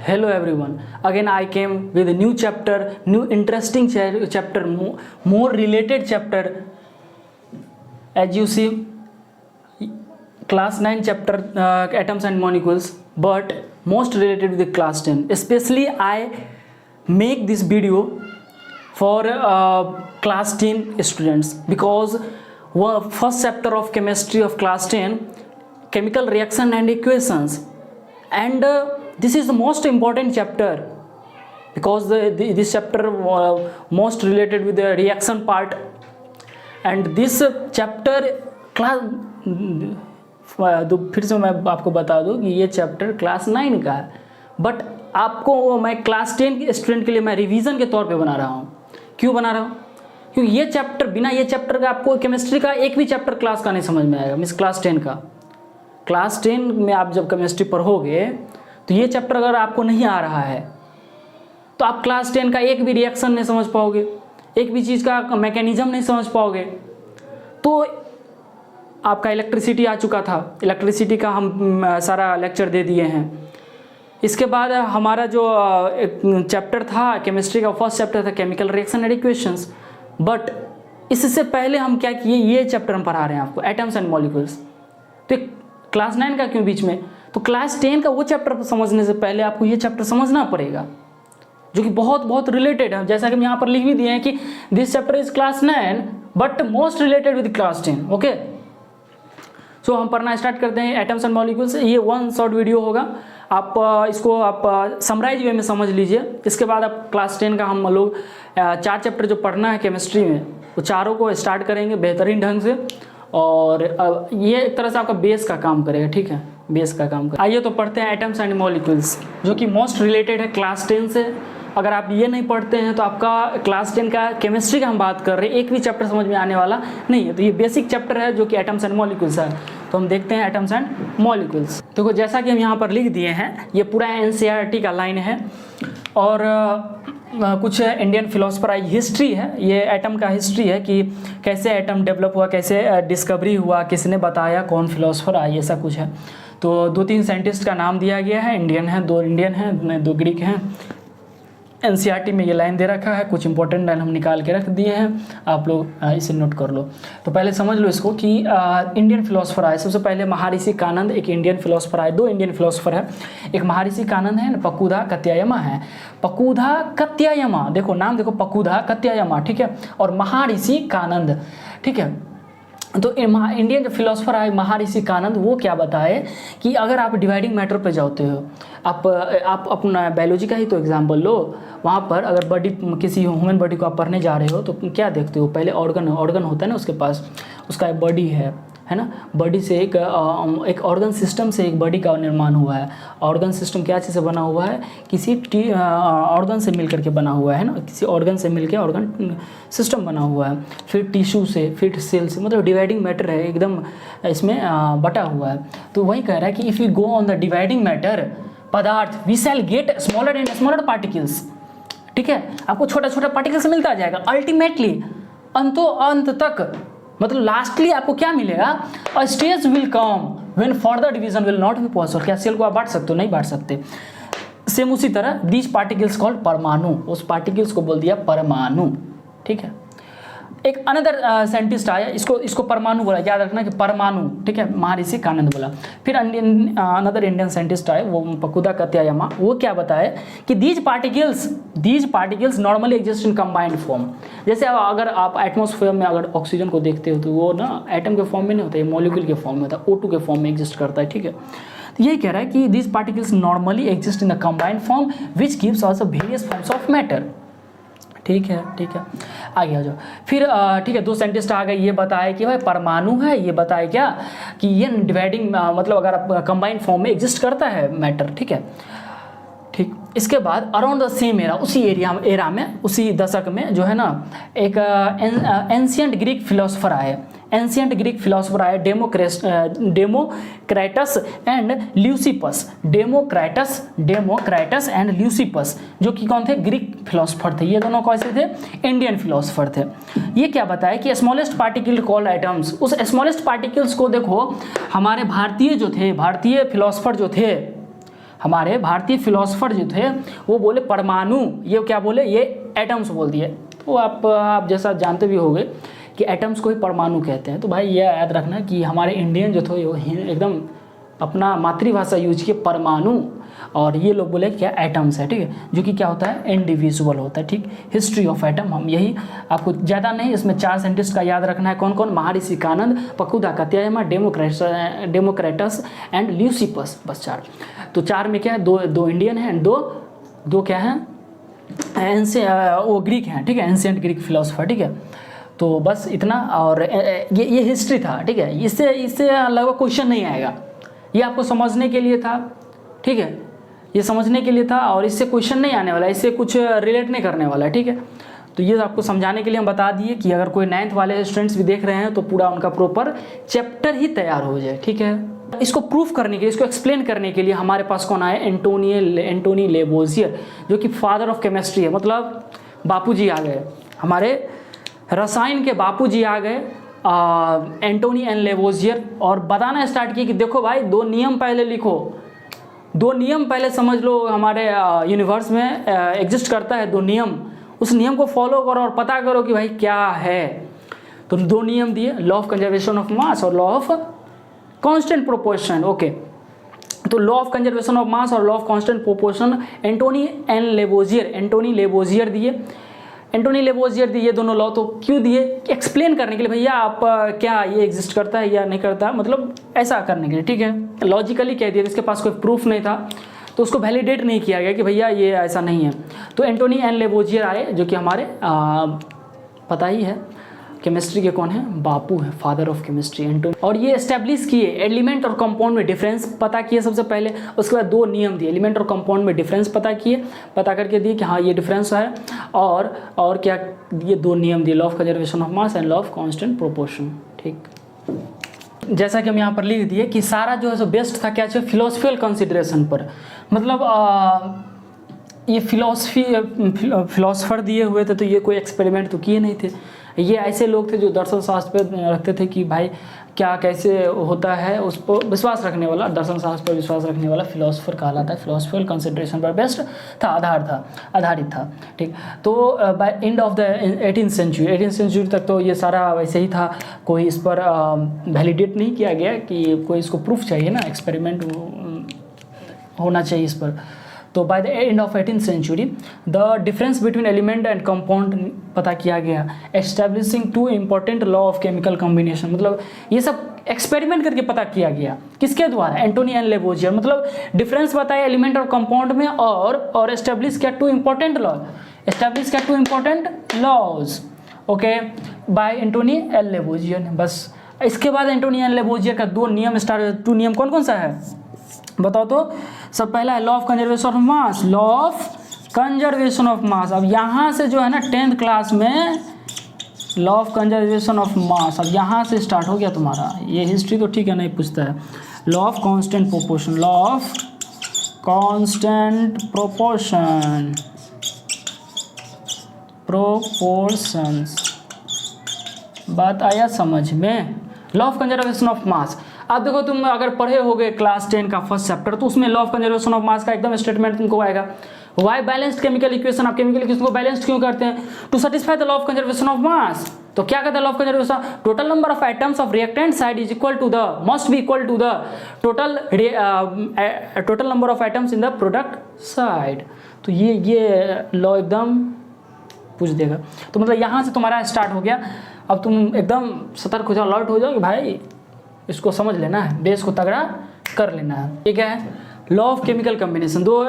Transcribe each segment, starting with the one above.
Hello everyone. Again I came with a new chapter, new interesting chapter, more related chapter. As you see, class 9 chapter atoms and molecules, but most related with the class 10. Especially I make this video for class 10 students because first chapter of chemistry of class 10, chemical reaction and equations, and this is the most important chapter because this chapter most related with the reaction part, and this chapter class फिर से मैं आपको बता दूं कि ये chapter class 9 का है, बट आपको मैं क्लास 10 के स्टूडेंट के लिए मैं रिवीजन के तौर पे बना रहा हूँ। क्यों बना रहा हूँ? क्योंकि ये चैप्टर, बिना ये चैप्टर का आपको केमिस्ट्री का एक भी चैप्टर क्लास का नहीं समझ में आएगा। मीन्स क्लास 10 का, क्लास 10 में आप जब केमिस्ट्री पढ़ोगे तो ये चैप्टर अगर आपको नहीं आ रहा है तो आप क्लास 10 का एक भी रिएक्शन नहीं समझ पाओगे, एक भी चीज़ का मैकेनिज्म नहीं समझ पाओगे। तो आपका इलेक्ट्रिसिटी आ चुका था, इलेक्ट्रिसिटी का हम सारा लेक्चर दे दिए हैं। इसके बाद हमारा जो चैप्टर था केमिस्ट्री का, फर्स्ट चैप्टर था chemical reaction and equations, but इससे पहले हम क्या किए, ये चैप्टर हम पढ़ा रहे हैं आपको एटम्स एंड मॉलिक्यूल्स। तो क्लास 9 का क्यों बीच में? तो क्लास 10 का वो चैप्टर समझने से पहले आपको ये चैप्टर समझना पड़ेगा, जो कि बहुत बहुत रिलेटेड है। जैसा कि हम यहाँ पर लिख भी दिए हैं कि this chapter is class 9 but most related with class 10। Okay, so हम पढ़ना स्टार्ट करते हैं एटम्स एंड मॉलिक्यूल्स। ये वन शॉर्ट वीडियो होगा, आप इसको आप समराइज वे में समझ लीजिए। इसके बाद आप क्लास 10 का हम लोग 4 चैप्टर जो पढ़ना है केमिस्ट्री में, वो चारों को स्टार्ट करेंगे बेहतरीन ढंग से, और ये एक तरह से आपका बेस का काम करेगा। ठीक है, बेस का काम करेगा। आइए तो पढ़ते हैं एटम्स एंड मॉलिक्यूल्स, जो कि मोस्ट रिलेटेड है क्लास 10 से। अगर आप ये नहीं पढ़ते हैं तो आपका क्लास 10 का केमिस्ट्री का हम बात कर रहे हैं, एक भी चैप्टर समझ में आने वाला नहीं है। तो ये बेसिक चैप्टर है जो कि एटम्स एंड मॉलिक्यूल्स है। तो हम देखते हैं एटम्स एंड मॉलिक्यूल्स। देखो जैसा कि हम यहाँ पर लिख दिए हैं, ये पूरा NCERT का लाइन है, और कुछ इंडियन फिलोसफर हिस्ट्री है। ये एटम का हिस्ट्री है कि कैसे एटम डेवलप हुआ, कैसे डिस्कवरी हुआ, किसने बताया, कौन फिलोसफर आया, ये सब कुछ है। तो 2-3 साइंटिस्ट का नाम दिया गया है, इंडियन है, 2 इंडियन हैं, 2 ग्रीक हैं। NCERT में ये लाइन दे रखा है, कुछ इंपॉर्टेंट लाइन हम निकाल के रख दिए हैं, आप लोग इसे नोट कर लो। तो पहले समझ लो इसको कि इंडियन फिलोसफर आए। सबसे पहले महर्षि कानंद एक इंडियन फिलोसफर आए। 2 इंडियन फिलोसफर है, एक महर्षि कानंद है, पकुधा कत्यायमा है। पकुधा कत्यायमा, देखो नाम देखो, पकुधा कत्यायमा, ठीक है, और महर्षि कानंद, ठीक है। तो इंडियन जो फिलोसफर है महर्षि कानंद, वो क्या बताए कि अगर आप डिवाइडिंग मैटर पे जाते हो, आप अपना बायोलॉजी का ही तो एग्जाम्पल लो। वहाँ पर अगर बॉडी, किसी ह्यूमन बॉडी को आप पढ़ने जा रहे हो तो क्या देखते हो? पहले ऑर्गन होता है ना उसके पास, उसका एक बॉडी है ना। बॉडी से एक ऑर्गन सिस्टम से एक बॉडी का निर्माण हुआ है। ऑर्गन सिस्टम क्या चीज़ से बना हुआ है? किसी ऑर्गन से मिल करके बना हुआ है ना, किसी ऑर्गन से मिलकर ऑर्गन सिस्टम बना हुआ है। फिर टिश्यू से, फिर सेल से, मतलब डिवाइडिंग मैटर है, एकदम इसमें बटा हुआ है। तो वही कह रहा है कि if you go on the dividing matter पदार्थ, we shall get smaller and smaller particles. ठीक है, आपको छोटा छोटा पार्टिकल्स मिलता जाएगा। अल्टीमेटली अंत तक, मतलब लास्टली आपको क्या मिलेगा? अ stage will come when further division will not be possible. क्या सेल को आप बांट सकते हो? नहीं बांट सकते। सेम उसी तरह दीज पार्टिकल्स कॉल्ड परमाणु, उस पार्टिकल्स को बोल दिया परमाणु। ठीक है, एक अनदर साइंटिस्ट आया, इसको परमाणु बोला, याद रखना कि परमाणु, ठीक है, महर्षि कानंद बोला। फिर अनदर इंडियन साइंटिस्ट आए, वो पकुधा कत्यायमा, वो क्या बताए कि these particles normally exist in combined form. जैसे अगर आप एटमॉस्फेयर में अगर ऑक्सीजन को देखते हो तो वो ना एटम के फॉर्म में नहीं होता है, मॉलिक्यूल के फॉर्म में होता है, O2 के फॉर्म में एग्जिस्ट करता है। ठीक है, तो यही कह रहा है कि these particles normally exist in the combined form which gives also various forms of matter. ठीक है, आगे आ जाओ। फिर ठीक है, 2 साइंटिस्ट आ गए, ये बताए कि भाई परमाणु है, ये बताए क्या कि ये डिवाइडिंग मतलब अगर आप कंबाइंड फॉर्म में एग्जिस्ट करता है मैटर। ठीक है, ठीक। इसके बाद अराउंड द सेम एरा, उसी एरा में, उसी दशक में जो है ना, एक एंशिएंट ग्रीक फिलोसफर आए। डेमोक्राइटस एंड ल्यूसिपस। डेमोक्राइटस एंड ल्यूसिपस, जो कि कौन थे? ग्रीक फिलोसफर थे। ये दोनों कैसे थे? इंडियन फिलोसफर थे। ये क्या बताया कि स्मॉलेस्ट पार्टिकल कॉल्ड एटम्स। उस स्मॉलेस्ट पार्टिकल्स को देखो, हमारे भारतीय फिलोसफर जो थे, हमारे भारतीय फिलोसफर जो थे वो बोले परमाणु, ये क्या बोले, ये एटम्स बोल दिए। तो आप जैसा जानते भी होंगे कि एटम्स को ही परमाणु कहते हैं। तो भाई ये याद रखना कि हमारे इंडियन जो थे वो एकदम अपना मातृभाषा यूज किए परमाणु, और ये लोग बोले क्या एटम्स है, ठीक है, जो कि क्या होता है, इंडिविजुअल होता है। ठीक, हिस्ट्री ऑफ एटम हम यही आपको ज़्यादा नहीं, इसमें 4 साइंटिस्ट का याद रखना है। कौन कौन, महर्षि Kanand, पकुदा Katyayan, Democritus and Leucippus, बस 4। तो 4 में क्या है, दो इंडियन हैं, दो क्या हैं, वो ग्रीक हैं, ठीक है, एंशिएंट ग्रीक फिलोसफर, ठीक है। तो बस इतना, और ये हिस्ट्री था, ठीक है। इससे लगभग क्वेश्चन नहीं आएगा, ये आपको समझने के लिए था, ठीक है, ये समझने के लिए था, और इससे क्वेश्चन नहीं आने वाला, इससे कुछ रिलेट नहीं करने वाला है, ठीक है। तो ये आपको समझाने के लिए हम बता दिए कि अगर कोई 9th वाले स्टूडेंट्स भी देख रहे हैं तो पूरा उनका प्रॉपर चैप्टर ही तैयार हो जाए, ठीक है। इसको प्रूफ करने के लिए, इसको एक्सप्लेन करने के लिए हमारे पास कौन आए, एंटोनी लेवोजियर, जो कि फादर ऑफ केमिस्ट्री है, मतलब बापूजी आ गए, हमारे रसायन के बापूजी आ गए, एंटोनी एन लेवोजियर। और बताना स्टार्ट किया कि देखो भाई 2 नियम पहले लिखो, 2 नियम पहले समझ लो, हमारे यूनिवर्स में एग्जिस्ट करता है 2 नियम, उस नियम को फॉलो करो और पता करो कि भाई क्या है। तो 2 नियम दिए, law of conservation of mass और law of constant proportion, okay. तो law of conservation of mass और law of constant proportion Antoine Lavoisier दिए। एंटोनी लेवोजियर दिए दोनों लॉ, तो क्यों दिए, एक्सप्लेन करने के लिए, भैया आप क्या ये एग्जिस्ट करता है या नहीं करता, मतलब ऐसा करने के लिए, ठीक है। लॉजिकली कह दिया, इसके पास कोई प्रूफ नहीं था तो उसको वैलिडेट नहीं किया गया कि भैया ये ऐसा नहीं है। तो एंटोनी एन लेवोजियर आए, जो कि हमारे पता ही है केमिस्ट्री के कौन है, बापू है, फादर ऑफ केमिस्ट्री एंटोनी। और ये एस्टेब्लिश किए एलिमेंट और कंपाउंड में डिफरेंस पता किए सबसे पहले, उसके बाद 2 नियम दिए, एलिमेंट और कंपाउंड में डिफरेंस पता किए, पता करके दिए कि हाँ ये डिफरेंस है, और क्या ये 2 नियम दिए, law of conservation of mass and law of constant proportion, ठीक। जैसा कि हम यहाँ पर लिख दिए कि सारा जो है सो बेस्ट था क्या चाहिए, फिलोसफिकल कंसिडरेशन पर, मतलब ये फिलोसफर दिए हुए थे, तो ये कोई एक्सपेरिमेंट तो किए नहीं थे, ये ऐसे लोग थे जो दर्शन शास्त्र पे रखते थे कि भाई क्या कैसे होता है, उस पर विश्वास रखने वाला, दर्शन शास्त्र पर विश्वास रखने वाला फिलोसफर कहलाता है। फिलोसफिकल कंसिडरेशन पर बेस्ट था, आधारित था, ठीक। तो by end of the 18th century तक तो ये सारा वैसे ही था, कोई इस पर वैलिडेट नहीं किया गया कि कोई इसको प्रूफ चाहिए ना, एक्सपेरिमेंट होना चाहिए इस पर। तो by the end of 18th century the difference between element and compound पता किया गया, establishing 2 important law of chemical combination, मतलब ये सब एक्सपेरिमेंट करके पता किया गया, किसके द्वारा, एंटोनी एन लेवोजियर, मतलब डिफरेंस बताया एलिमेंट और कंपाउंड में, और एस्टैब्लिश किया 2 इंपॉर्टेंट लॉ, एस्टैब्लिश किया 2 important laws, okay, by Antoine N Lavoisier. बस इसके बाद एंटोनी एन लेवोजियर का 2 नियम स्टार्ट, 2 नियम कौन कौन सा है बताओ तो। सब पहला है law of conservation of mass, law of conservation of मास। अब यहाँ से जो है ना 10th क्लास में लॉ ऑफ कंजर्वेशन ऑफ मास, अब यहाँ से स्टार्ट हो गया तुम्हारा, ये हिस्ट्री तो ठीक है नहीं पूछता है। Law of constant proportion, law of constant proportions, बात आया समझ में। लॉ ऑफ कंजर्वेशन ऑफ मास, अब देखो तुम अगर पढ़े होगे क्लास 10 का फर्स्ट चैप्टर, तो उसमें law of conservation of mass का एकदम स्टेटमेंट तुमको आएगा, वाई बैलेंस्ड केमिकल इक्वेशन, आप केमिकल इक्वेशन को बैलेंस्ड क्यों करते हैं, to satisfy the law of conservation of mass. तो क्या कहता है law of conservation, total number of atoms of reactant side is equal to the, must be equal to the total number of atoms in the product side. तो ये law एकदम पूछ देगा। तो मतलब यहाँ से तुम्हारा स्टार्ट हो गया, अब तुम एकदम सतर्क हो जाओ, अलर्ट हो जाओ कि भाई इसको समझ लेना है, बेस को तगड़ा कर लेना है। ये क्या है, law of chemical combination, 2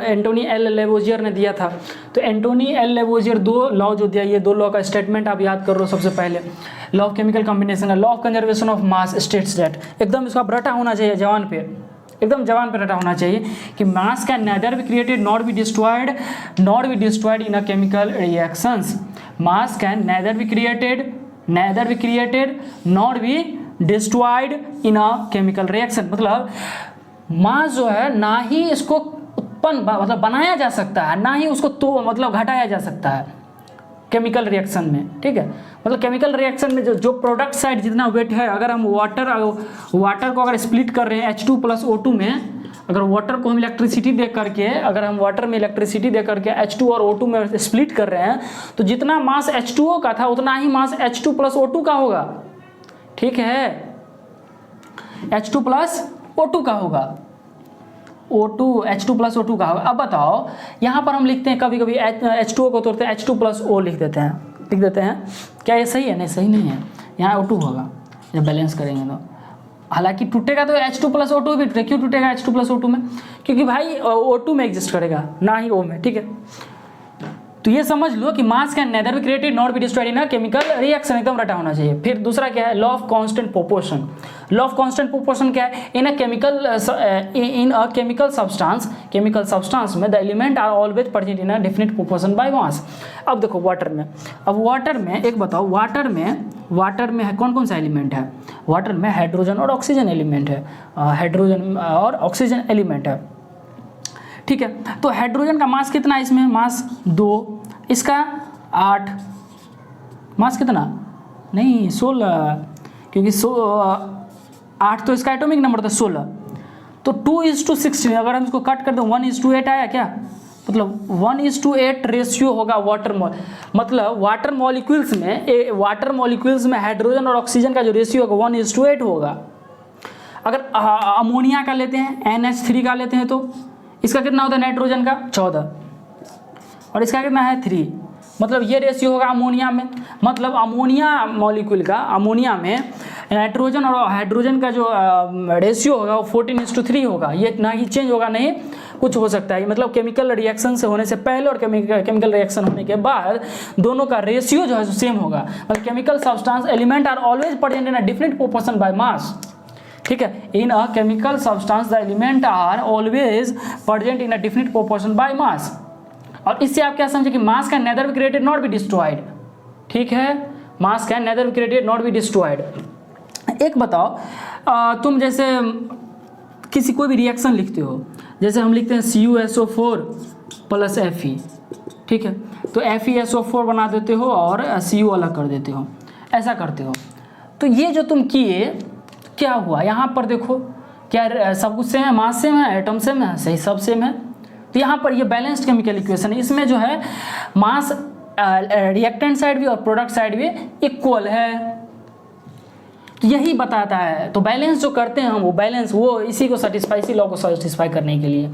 Antoine L Lavoisier ने दिया था। तो एंटोनी एल लेवोजियर 2 लॉ जो दिया, ये 2 लॉ का स्टेटमेंट आप याद कर लो सबसे पहले। लॉ ऑफ केमिकल कॉम्बिनेशन है, law of conservation of mass states that, एकदम इसका रटा होना चाहिए जवान पे, एकदम जवान पे रटा होना चाहिए कि mass can neither be created not be destroyed in a chemical reactions. Mass can neither be created not be destroyed in a chemical reaction, मतलब मास जो है ना ही इसको उत्पन्न मतलब बनाया जा सकता है, ना ही उसको तो मतलब घटाया जा सकता है केमिकल रिएक्शन में, ठीक है। मतलब केमिकल रिएक्शन में जो प्रोडक्ट साइड जितना वेट है, अगर हम वाटर को अगर स्प्लिट कर रहे हैं H2 + O2 में, अगर वाटर को हम इलेक्ट्रिसिटी दे करके, अगर हम वाटर में इलेक्ट्रिसिटी दे करके H2 और O2 में स्प्लिट कर रहे हैं तो जितना मास H2O का था उतना ही मास H2 प्लस O2 का होगा। ठीक है, H2 प्लस O2 का होगा, O2 H2 प्लस O2 का होगा। अब बताओ यहाँ पर हम लिखते हैं कभी कभी H2O को तोड़ते हैं H2 प्लस O लिख देते हैं, क्या ये सही है? नहीं, सही नहीं है, यहाँ O2 होगा जब बैलेंस करेंगे तो। हालांकि टूटेगा तो H2 प्लस O2 भी टूटेगा। क्यों टूटेगा H2 प्लस O2 में? क्योंकि भाई O2 में एग्जिस्ट करेगा, ना ही O में। ठीक है, तो ये समझ लो कि mass can neither be created not be destroyed in a chemical reaction, एकदम रटा होना चाहिए। फिर दूसरा क्या है? Law of constant proportion. Law of constant proportion क्या है? इन अ केमिकल सब्सटेंस में the element are always present in a definite proportion by mass. अब देखो वाटर में, एक बताओ, वाटर में है कौन कौन सा एलिमेंट है? वाटर में हाइड्रोजन और ऑक्सीजन एलिमेंट है, हाइड्रोजन और ऑक्सीजन एलिमेंट है। ठीक है, तो हाइड्रोजन का मास कितना है इसमें? मास 2, इसका 8, मास कितना? नहीं 16, क्योंकि 8 तो इसका एटॉमिक नंबर था 16, तो 2:16। अगर हम इसको कट कर दें 1:8 आया क्या? मतलब 1:8 रेशियो होगा वाटर मतलब वाटर मॉलिक्यूल्स में हाइड्रोजन और ऑक्सीजन का जो रेशियो होगा 1:8 होगा। अगर अमोनिया का लेते हैं, NH3 का लेते हैं तो इसका कितना होता है? नाइट्रोजन का 14 और इसका कितना है? 3। मतलब ये रेशियो होगा अमोनिया में। मतलब अमोनिया मॉलिक्यूल का, अमोनिया में नाइट्रोजन और हाइड्रोजन का जो रेशियो होगा वो 14:3 होगा। ये ना ही चेंज होगा, नहीं कुछ हो सकता है। मतलब केमिकल रिएक्शन से होने से पहले और केमिकल रिएक्शन होने के बाद दोनों का रेशियो जो है सेम होगा। मतलब chemical substance element are always present in a different proportion by mass. ठीक है, in a chemical substance the element are always present in a different proportion by mass. और इससे आप क्या समझे कि mass can neither be created not be destroyed. ठीक है, mass can neither be created not be destroyed. एक बताओ, तुम जैसे किसी कोई भी रिएक्शन लिखते हो, जैसे हम लिखते हैं CuSO4 प्लस Fe। ठीक है, तो FeSO4 बना देते हो और Cu अलग कर देते हो, ऐसा करते हो। तो ये जो तुम किए, क्या हुआ? यहाँ पर देखो, क्या सब कुछ सेम है? मास सेम है, एटम सेम है, सही, सब सेम है। तो यहाँ पर ये बैलेंस्ड केमिकल इक्वेशन है। इसमें जो है मास रिएक्टेंट साइड भी और प्रोडक्ट साइड भी इक्वल है, तो यही बताता है। तो बैलेंस जो करते हैं हम, वो बैलेंस वो इसी लॉ को सेटिस्फाई करने के लिए।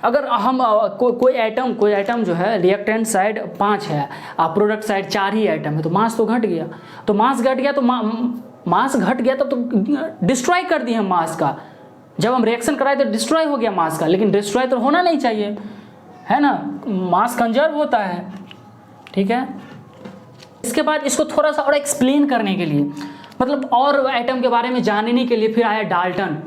अगर हम कोई आइटम जो है रिएक्टेंट साइड 5 है और प्रोडक्ट साइड 4 ही आइटम है, तो मास तो घट गया। तो मास घट गया तब तो डिस्ट्रॉय कर दिए हम मास का। जब हम रिएक्शन कराए तो डिस्ट्रॉय हो गया मास का, लेकिन डिस्ट्रॉय तो होना नहीं चाहिए, है ना? मास कंजर्व होता है। ठीक है, इसके बाद इसको थोड़ा सा और एक्सप्लेन करने के लिए, मतलब और आइटम के बारे में जानने के लिए फिर आया डाल्टन।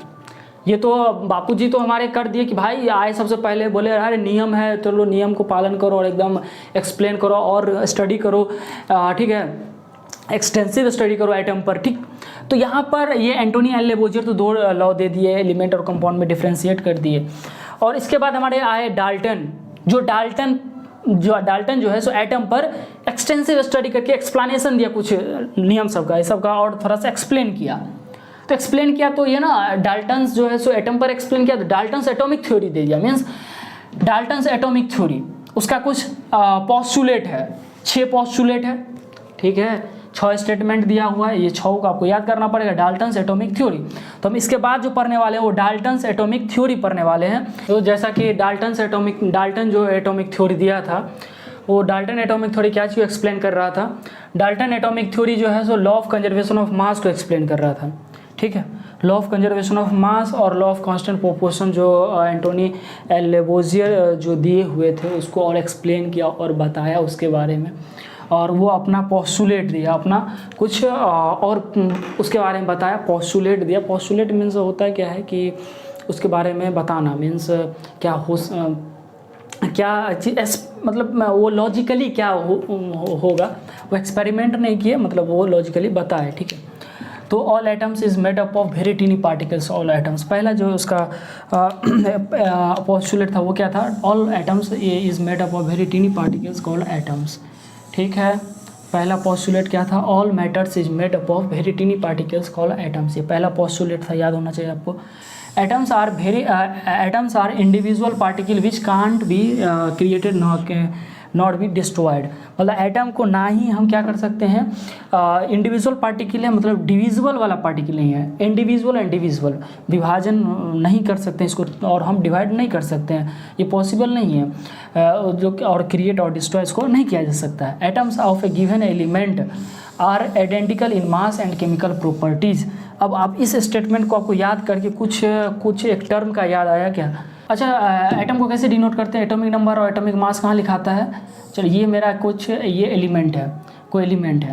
ये तो बापूजी तो हमारे कर दिए कि भाई आए सबसे पहले बोले अरे नियम है, तो लो नियम को पालन करो और एकदम एक्सप्लेन करो और स्टडी करो। ठीक है, एक्सटेंसिव स्टडी करो आइटम पर। ठीक, तो यहाँ पर ये एंटोनी एल लेबोजियर तो 2 लॉ दे दिए, एलिमेंट और कंपाउंड में डिफ्रेंशिएट कर दिए। और इसके बाद हमारे आए डाल्टन। डाल्टन जो है सो एटम पर एक्सटेंसिव स्टडी करके एक्सप्लेनेशन दिया कुछ नियम सबका और थोड़ा सा एक्सप्लेन किया। तो ये ना डाल्टन्स जो है सो एटम पर एक्सप्लेन किया, तो डाल्टन्स एटॉमिक थ्योरी दे दिया। मीन्स डाल्टन्स एटॉमिक थ्योरी, उसका कुछ पोस्टुलेट है, 6 पोस्टुलेट है। ठीक है, 6 स्टेटमेंट दिया हुआ है, ये 6 को आपको याद करना पड़ेगा। डाल्टन्स एटॉमिक थ्योरी, तो हम इसके बाद जो पढ़ने वाले हैं वो डाल्टन्स एटॉमिक थ्योरी पढ़ने वाले हैं। तो जैसा कि डाल्टन जो एटॉमिक थ्योरी दिया था, वो डाल्टन एटॉमिक थ्योरी क्या चीज़ एक्सप्लेन कर रहा था? डाल्टन एटॉमिक थ्योरी जो है so law of conservation of मास को एक्सप्लेन कर रहा था। ठीक है, law of conservation of mass और लॉ ऑफ कांस्टेंट प्रोपोर्शन जो एंटोनी एल लेबोजियर जो दिए हुए थे उसको और एक्सप्लेन किया और बताया उसके बारे में। और वो अपना पोस्टुलेट दिया, अपना कुछ और उसके बारे में बताया, पोस्टुलेट दिया। पोस्टुलेट मीन्स होता है क्या है कि उसके बारे में बताना, मीन्स मतलब वो लॉजिकली क्या होगा, वो एक्सपेरिमेंट नहीं किए, मतलब वो लॉजिकली बताए। ठीक है, तो all atoms is made up of very tiny particles. All atoms, पहला जो उसका पोस्टुलेट था वो क्या था? All atoms is made up of very tiny particles called atoms. ठीक है, पहला पोस्टुलेट क्या था? All matters is made up of very tiny particles called atoms. ये पहला पोस्टुलेट था, याद होना चाहिए आपको। atoms are individual particle which can't be created not be destroyed. मतलब एटम को ना ही हम क्या कर सकते हैं, इंडिविजुअल पार्टिकल है, मतलब डिविजिबल वाला पार्टिकल नहीं है, इंडिविजुअल विभाजन नहीं कर सकते इसको, और हम डिवाइड नहीं कर सकते हैं, ये पॉसिबल नहीं है, जो और क्रिएट और डिस्ट्रॉय इसको नहीं किया जा सकता है। Atoms of a given element are identical in mass and chemical properties. अब आप इस स्टेटमेंट को आपको याद करके कुछ एक टर्म का याद आया क्या? अच्छा, एटम को कैसे डिनोट करते हैं? एटॉमिक नंबर और एटॉमिक मास कहाँ लिखाता है? चलिए, ये मेरा ये एलिमेंट है, कोई एलिमेंट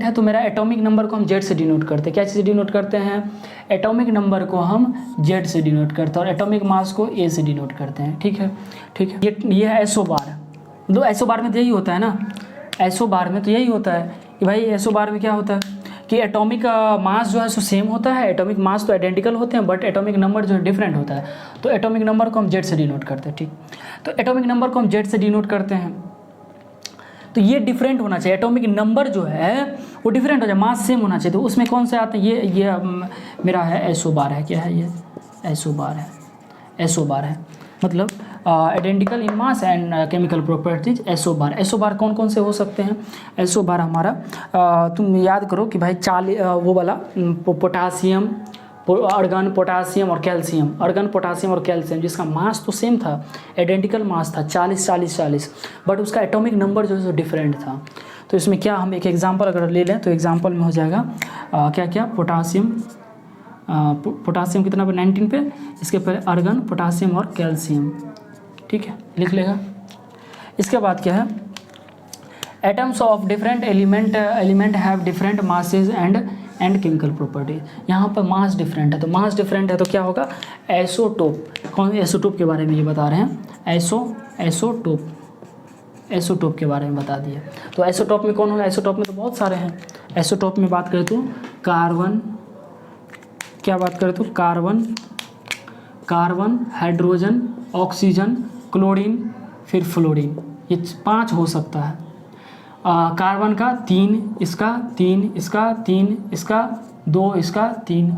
है तो मेरा एटॉमिक नंबर को हम जेड से डिनोट करते हैं। क्या चीज़ से डिनोट करते हैं? एटॉमिक नंबर को हम जेड से डिनोट करते हैं और एटॉमिक मास को ए से डिनोट करते हैं। ठीक है। ये है एसओ बार। मतलब एसओ बार में तो यही होता है ना, एसओ बार में तो यही होता है कि भाई एसओ बार में क्या होता है कि एटॉमिक मास जो है सो सेम होता है, एटॉमिक मास तो आइडेंटिकल होते हैं, बट एटॉमिक नंबर जो है डिफरेंट होता है। तो एटॉमिक नंबर को हम जेड से डिनोट करते हैं। ठीक, तो एटॉमिक नंबर को हम जेड से डिनोट करते हैं, तो ये डिफरेंट होना चाहिए, एटॉमिक नंबर जो है वो डिफरेंट हो जाए, मास सेम होना चाहिए। तो उसमें कौन से आते हैं? ये मेरा है एसओ बार है। क्या है ये? एसओ बार है, मतलब identical in mass and chemical properties isobar. Isobar कौन कौन से हो सकते हैं? एसओ बार हमारा तुम याद करो कि भाई वो वाला पोटासियम, अर्गन, पोटासियम और कैल्शियम, जिसका मास तो सेम था, आइडेंटिकल मास था 40-40-40, बट उसका एटॉमिक नंबर जो है डिफरेंट था। तो इसमें क्या, हम एक एग्जांपल अगर ले लें तो एग्जांपल में हो जाएगा क्या पोटासियम कितना पे? 19 पे, इसके पहले अर्गन, पोटासियम और कैल्शियम। ठीक है, लिख लेगा। इसके बाद क्या है? Atoms of different element have different masses and chemical properties. यहाँ पर मास डिफरेंट है, तो मास डिफरेंट है तो क्या होगा? एसोटोप। कौन? एसोटोप के बारे में ये बता रहे हैं, एसोटोप के बारे में बता दिए। तो एसोटोप में कौन होगा? एसोटोप में तो बहुत सारे हैं। एसोटोप में बात करें तो कार्बन, क्या बात करें तो कार्बन, हाइड्रोजन, ऑक्सीजन, क्लोरीन, फिर फ्लोरीन, ये 5 हो सकता है। कार्बन का 3, इसका 3, इसका 3, इसका 2, इसका 3।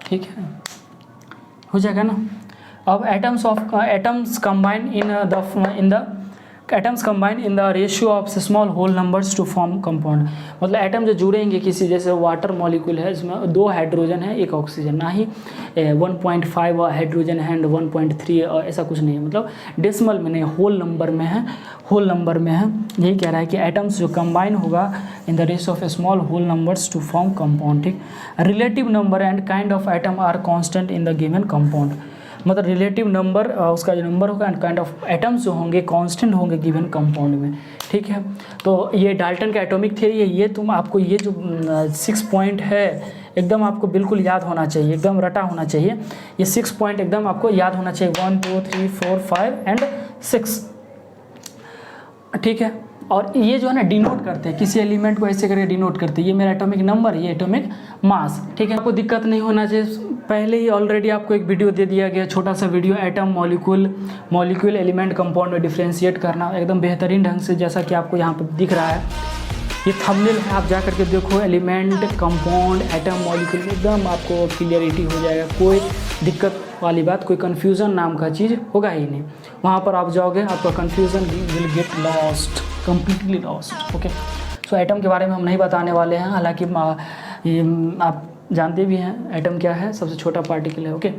ठीक है, हो जाएगा ना। अब atoms combine in the ratio of small whole numbers to form compound. मतलब एटम जो जुड़ेंगे किसी, जैसे वाटर मॉलिक्यूल है, इसमें 2 हाइड्रोजन है, 1 ऑक्सीजन, ना ही 1.5 हाइड्रोजन है एंड 1.3 और ऐसा कुछ नहीं है, मतलब डेसिमल में नहीं, होल नंबर में है। यही कह रहा है कि एटम्स जो कंबाइन होगा in the ratio of small whole numbers to form compound. ठीक, relative number and kind of atom are constant in the given compound. मतलब रिलेटिव नंबर, उसका जो नंबर होगा एंड काइंड ऑफ एटम्स जो होंगे constant होंगे given compound में। ठीक है, तो ये डाल्टन का एटॉमिक थ्योरी है। ये आपको ये जो 6 पॉइंट है एकदम आपको बिल्कुल याद होना चाहिए, एकदम रटा होना चाहिए। ये 6 पॉइंट एकदम आपको याद होना चाहिए, 1 2 3 4 5 एंड 6। ठीक है, और ये जो है ना डिनोट करते हैं, किसी एलिमेंट को ऐसे करके डिनोट करते हैं, ये मेरा एटॉमिक नंबर, ये एटॉमिक मास। ठीक है, आपको दिक्कत नहीं होना चाहिए। पहले ही ऑलरेडी आपको एक वीडियो दे दिया गया, छोटा सा video, atom, molecule, element, compound में डिफ्रेंशिएट करना एकदम बेहतरीन ढंग से, जैसा कि आपको यहाँ पर दिख रहा है। ये थंबनेल है, आप जा करके देखो, एलिमेंट, कंपाउंड, एटम, मॉलिक्यूल, एकदम आपको क्लियरिटी हो जाएगा। कोई दिक्कत वाली बात, कोई कन्फ्यूज़न नाम का चीज़ होगा ही नहीं। वहाँ पर आप जाओगे, आपका confusion will get lost, completely lost. Okay, so atom के बारे में हम नहीं बताने वाले हैं, हालांकि ये आप जानते भी हैं एटम क्या है, सबसे छोटा पार्टिकल है। ओके,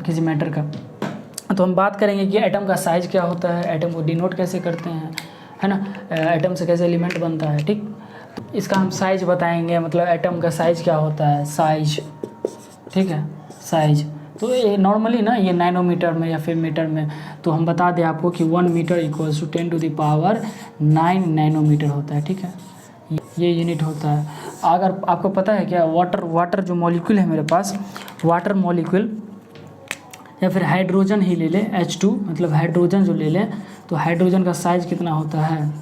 किसी मैटर का। तो हम बात करेंगे कि एटम का साइज़ क्या होता है, एटम को डिनोट कैसे करते हैं, है ना, एटम से कैसे एलिमेंट बनता है। ठीक, तो इसका हम साइज बताएंगे, मतलब एटम का साइज क्या होता है, साइज। ठीक है, साइज तो ये नॉर्मली ना ये नैनोमीटर में या फिर मीटर में, तो हम बता दें आपको कि 1 मीटर इक्वल्स टू 10⁹ नैनोमीटर होता है। ठीक है, ये यूनिट होता है। अगर आपको पता है क्या, वाटर जो मॉलिक्यूल है मेरे पास, वाटर मॉलिक्यूल या फिर हाइड्रोजन ही ले लें, H2, मतलब हाइड्रोजन जो ले लें, तो हाइड्रोजन का साइज़ कितना होता है,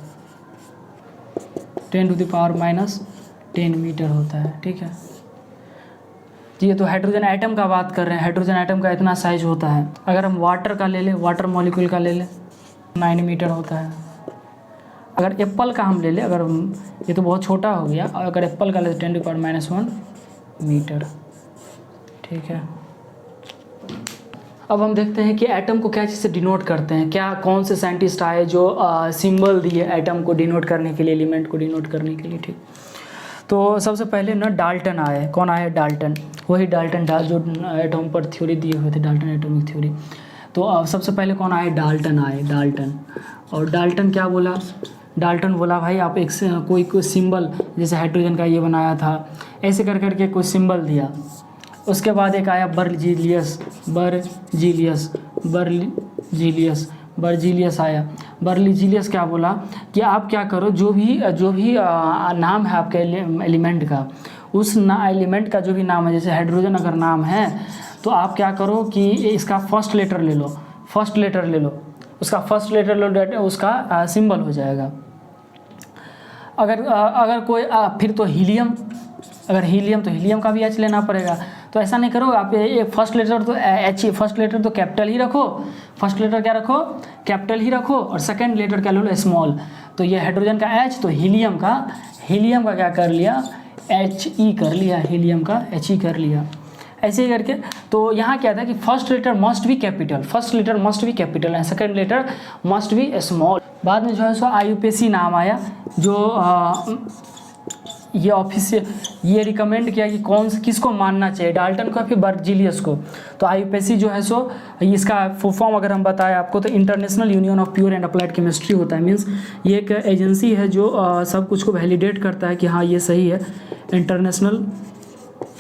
10⁻⁻10 मीटर होता है। ठीक है जी, तो हाइड्रोजन एटम का बात कर रहे हैं, हाइड्रोजन एटम का इतना साइज होता है। अगर हम वाटर का ले लें, वाटर मॉलिक्यूल का ले लें, 9 मीटर होता है। अगर एप्पल का हम ले लें, अगर हम, ये तो बहुत छोटा हो गया, अगर एप्पल का ले 10⁻⁻1 मीटर। ठीक है, अब हम देखते हैं कि एटम को क्या चीज़ से डिनोट करते हैं, क्या कौन से साइंटिस्ट आए जो सिंबल दिए एटम को डिनोट करने के लिए, एलिमेंट को डिनोट करने के लिए। ठीक, तो सबसे पहले ना डाल्टन आए। कौन आए? डाल्टन, वही डाल्टन जो एटम पर थ्योरी दिए हुए थे, डाल्टन एटॉमिक थ्योरी। तो सबसे पहले कौन आए? डाल्टन आए, डाल्टन। और डाल्टन क्या बोला? डाल्टन बोला भाई आप एक से कोई सिंबल, जैसे हाइड्रोजन का ये बनाया था, ऐसे कर करके कोई सिंबल दिया। उसके बाद एक आया बर्जीलियस, बर्जीलियस आया। बर्जीलियस क्या बोला कि आप क्या करो, जो भी नाम है आपके एलिमेंट का, उस एलिमेंट का जो भी नाम है, जैसे हाइड्रोजन अगर नाम है तो आप क्या करो कि इसका फर्स्ट लेटर ले लो, उसका फर्स्ट लेटर लो, उसका सिंबल हो जाएगा। अगर कोई फिर तो हीलियम, अगर हीलियम तो हीलियम का भी एच लेना पड़ेगा। तो ऐसा नहीं करो आप, ये फर्स्ट लेटर तो एच, फर्स्ट लेटर तो कैपिटल ही रखो, फर्स्ट लेटर क्या रखो? कैपिटल ही रखो, और सेकंड लेटर क्या लो? स्मॉल। तो ये हाइड्रोजन का एच, तो हीलियम का क्या कर लिया? एच ई कर लिया, हीलियम का एच ई कर लिया। ऐसे ही करके तो यहाँ क्या था कि first letter must be capital and second letter must be small. बाद में जो है सो आईयूपीएसी नाम आया, जो ये ऑफिशियल ये रिकमेंड किया कि किसको मानना चाहिए, डाल्टन को या फिर बर्जीलियस को। तो आईयूपीएसी जो है सो इसका फुल फॉर्म अगर हम बताएं आपको तो international union of pure and applied chemistry होता है। मीन्स ये एक एजेंसी है जो सब कुछ को वैलिडेट करता है कि हाँ ये सही है। International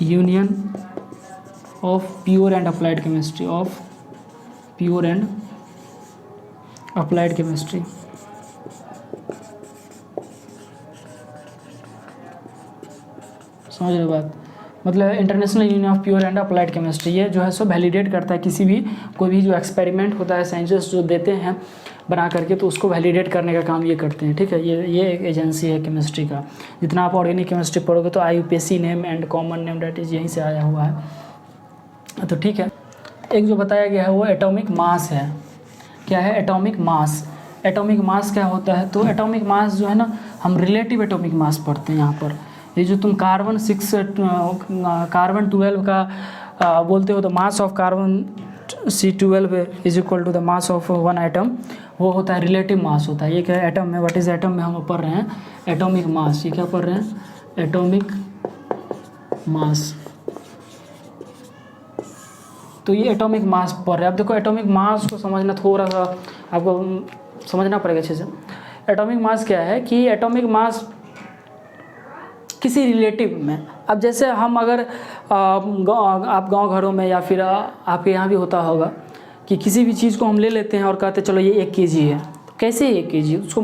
union of pure and applied chemistry, समझ रहे बात? मतलब international union of pure and applied chemistry, ये जो है सो वैलिडेट करता है किसी भी कोई भी जो एक्सपेरिमेंट होता है, साइंटिस्ट जो देते हैं बना करके, तो उसको वैलिडेट करने का काम ये करते हैं। ठीक है, ये एक एजेंसी है केमिस्ट्री का। जितना आप ऑर्गेनिक केमिस्ट्री पढ़ोगे तो IUPAC name and common name that is यहीं से आया हुआ है। तो ठीक है, एक जो बताया गया है वो एटॉमिक मास है। क्या है? Atomic mass. एटॉमिक मास क्या होता है? तो एटॉमिक मास जो है ना, हम रिलेटिव एटॉमिक मास पढ़ते हैं यहाँ पर। ये जो तुम कार्बन 12 का बोलते हो, तो mass of carbon C12 is equal to the mass of one atom, वो होता है रिलेटिव मास होता है। ये क्या है? एटम में, व्हाट इज एटम में हम पढ़ रहे हैं एटॉमिक मास। ये क्या पढ़ रहे हैं? Atomic mass. तो ये एटॉमिक मास पढ़ रहे हैं। अब देखो एटॉमिक मास को समझना थोड़ा सा आपको समझना पड़ेगा अच्छे से। एटॉमिक मास क्या है कि एटॉमिक मास किसी रिलेटिव में, अब जैसे हम अगर आप गांव घरों में या फिर आपके यहाँ भी होता होगा कि किसी भी चीज़ को हम ले लेते हैं और कहते चलो ये 1 kg है। तो कैसे 1 kg? उसको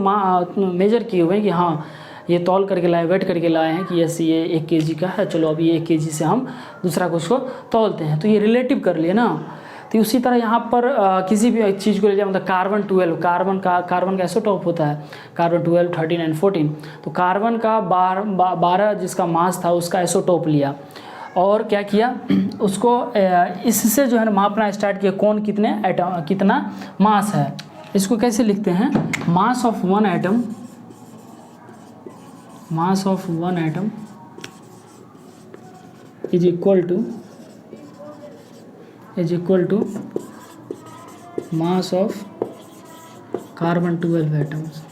मेजर किए हुए हैं कि हाँ ये तौल करके लाए, वेट करके लाए हैं कि यस ये 1 kg का है, चलो अभी 1 kg से हम दूसरा को उसको तौलते हैं, तो ये रिलेटिव कर लिए ना। तो उसी तरह यहाँ पर किसी भी चीज़ को ले जाए, मतलब कार्बन 12, कार्बन का आइसोटोप होता है, कार्बन 12, 13 एंड 14। तो कार्बन का 12 जिसका मास था उसका आइसोटोप लिया और क्या किया, उसको इससे जो है ना मापना स्टार्ट किया कौन कितना मास है। इसको कैसे लिखते हैं? Mass of one atom is equal to mass of carbon 12 atoms.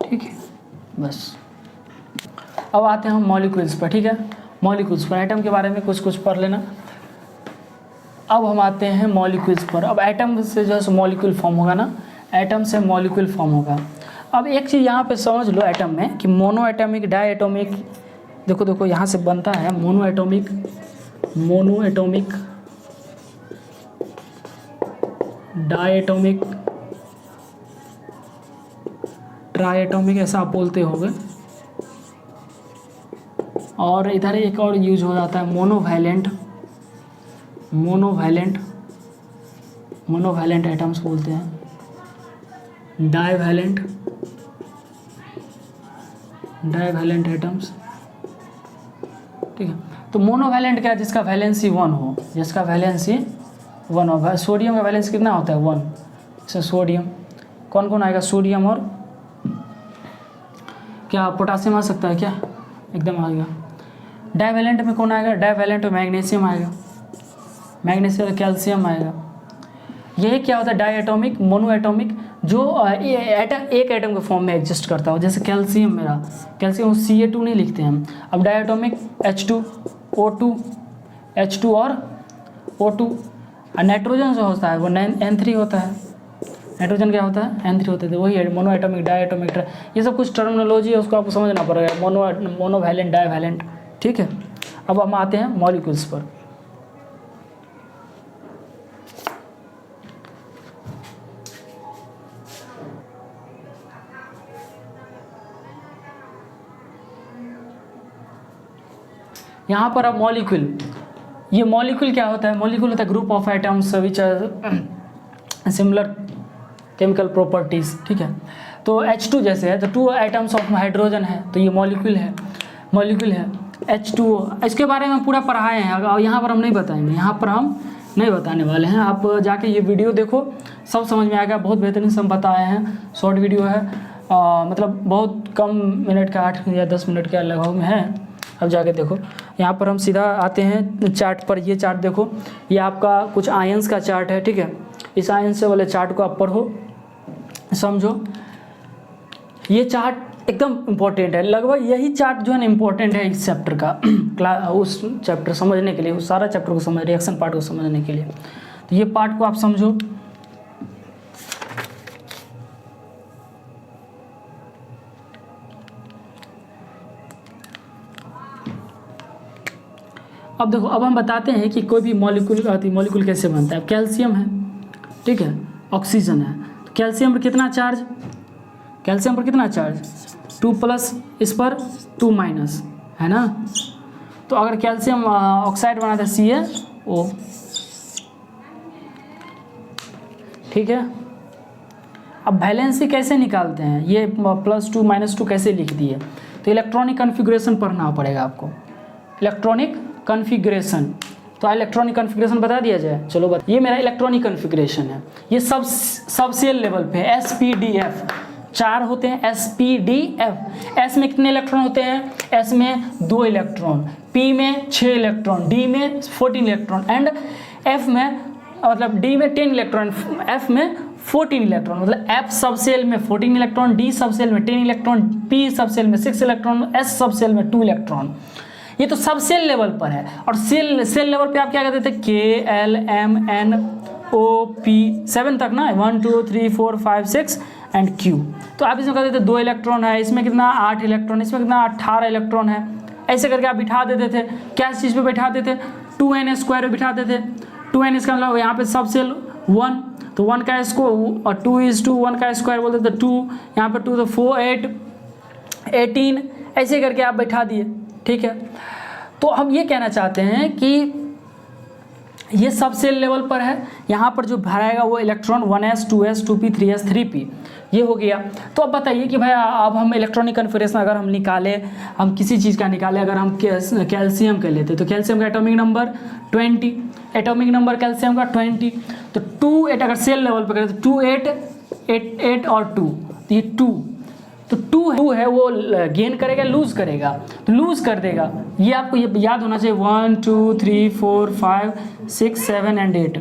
ठीक है, बस। अब आते हैं हम मॉलिक्यूल्स पर। ठीक है, मॉलिक्यूल्स पर, एटम के बारे में कुछ पढ़ लेना। अब हम आते हैं मॉलिक्यूल्स पर। अब एटम से जो है मॉलिक्यूल फॉर्म होगा ना, एटम से मॉलिक्यूल फॉर्म होगा। अब एक चीज़ यहाँ पे समझ लो एटम में कि मोनो एटॉमिक, डाई एटॉमिक, देखो यहाँ से बनता है monoatomic, diatomic, triatomic, ऐसा आप बोलते होंगे। और इधर एक और यूज हो जाता है मोनोवैलेंट एटम्स बोलते हैं, डाईवैलेंट एटम्स। ठीक है, तो मोनोवैलेंट क्या है? जिसका वैलेंसी 1 हो, सोडियम का वैलेंस कितना होता है? 1। जैसे सोडियम, कौन आएगा? सोडियम और क्या पोटासियम आ सकता है क्या? एकदम आएगा। डाईवैलेंट में कौन आएगा? डाईवैलेंट में मैग्नीशियम आएगा। मैग्नीशियम कैल्शियम आएगा। यह क्या होता है डायटोमिक मोनो एटॉमिक, जो एक एटम के फॉर्म में एग्जिस्ट करता हो। जैसे कैल्शियम, मेरा कैल्शियम Ca2 नहीं लिखते हैं हम। अब डायटोमिक H2 O2 H2 और O2। और नाइट्रोजन जो होता है वो N3 होता है। नाइट्रोजन क्या होता है N3 होता है। तो वही है मोनो एटॉमिक डायटोमिक, ये सब कुछ टर्मिनोलॉजी है, उसको आपको समझना पड़ेगा। मोनोवैलेंट डाइवैलेंट, ठीक है। अब हम आते हैं मॉलिक्यूल्स पर। यहाँ पर अब मॉलिक्यूल, ये मॉलिक्यूल क्या होता है? मॉलिक्यूल होता है group of atoms which are similar chemical properties, ठीक है। तो H2 जैसे है तो 2 एटम्स ऑफ हाइड्रोजन है, तो ये मॉलिक्यूल है, मॉलिक्यूल है H2O। इसके बारे में पूरा पढ़ाए हैं, और यहाँ पर हम नहीं बताएंगे, यहाँ पर हम नहीं बताने वाले हैं। आप जाके ये वीडियो देखो, सब समझ में आएगा। बहुत बेहतरीन से हम बताए हैं, शॉर्ट वीडियो है, मतलब बहुत कम मिनट का, 8 या 10 मिनट का लगभग में है। अब जाके देखो, यहाँ पर हम सीधा आते हैं चार्ट पर। ये चार्ट देखो, ये आपका कुछ आयंस का चार्ट है, ठीक है। इस आयंस से वाले चार्ट को आप पढ़ो, समझो। ये चार्ट एकदम इम्पोर्टेंट है, लगभग यही चार्ट जो है ना इम्पोर्टेंट है इस चैप्टर का, उस चैप्टर समझने के लिए, उस सारा चैप्टर को समझ, रिएक्शन पार्ट को समझने के लिए। तो ये पार्ट को आप समझो। अब देखो, अब हम बताते हैं कि कोई भी मॉलिक्यूल कैसे बनता है। कैल्शियम है, ठीक है, ऑक्सीजन है। तो कैल्शियम पर कितना चार्ज, कैल्शियम पर कितना चार्ज 2+, इस पर 2- है ना। तो अगर कैल्शियम ऑक्साइड बनाता है CaO, ठीक है। अब वैलेंसी कैसे निकालते हैं, ये +2 -2 कैसे लिख दिए? तो इलेक्ट्रॉनिक कन्फिग्रेशन पढ़ना पड़ेगा आपको, इलेक्ट्रॉनिक कन्फिग्रेशन। तो इलेक्ट्रॉनिक कन्फिग्रेशन बता दिया जाए, चलो ये मेरा इलेक्ट्रॉनिक कन्फिग्रेशन है। ये सब सेल लेवल पे SPDF 4 होते हैं, SPDF। S में कितने इलेक्ट्रॉन होते हैं? S में 2 इलेक्ट्रॉन, P में 6 इलेक्ट्रॉन, D में 14 इलेक्ट्रॉन, एंड F में, मतलब D में 10 इलेक्ट्रॉन, F में 14 इलेक्ट्रॉन। मतलब F सब सेल में 14 इलेक्ट्रॉन, D सब सेल में 10 इलेक्ट्रॉन, P सब सेल में 6 इलेक्ट्रॉन, S सब सेल में 2 इलेक्ट्रॉन। ये तो सब सेल लेवल पर है। और सेल लेवल पे आप क्या कहते थे? KLMNOP 7 तक ना, 1 2 3 4 5 6 एंड Q। तो आप इसमें कहते थे 2 इलेक्ट्रॉन है, इसमें कितना 8 इलेक्ट्रॉन, इसमें कितना 18 इलेक्ट्रॉन है। ऐसे करके आप बिठा देते थे। क्या चीज़ पे बिठाते थे? 2n² पे बिठाते थे। 2n का मतलब यहाँ पे सब सेल 1, तो 1 का स्क्वायर और 2:1 का स्क्वायर बोलते थे 2, यहाँ पे 2 तो 4 8 18, ऐसे करके आप बैठा दिए, ठीक है। तो हम ये कहना चाहते हैं कि ये सब सेल लेवल पर है। यहाँ पर जो भराएगा वो electron 1s 2s 2p 3s 3p, ये हो गया। तो अब बताइए कि भाई अब हम इलेक्ट्रॉनिक कन्फिग्रेशन अगर हम निकालें, हम किसी चीज़ का निकालें, अगर हम कैल्शियम का लेते तो कैल्शियम का atomic number 20, atomic number calcium का 20। तो 2 8 अगर सेल लेवल पर करें तो 2 8 8 और 2, तो ये 2, तो 2 है वो गेन करेगा, लूज करेगा, तो लूज कर देगा। ये आपको ये याद होना चाहिए। 1 2 3 4 5 6 7 एंड 8,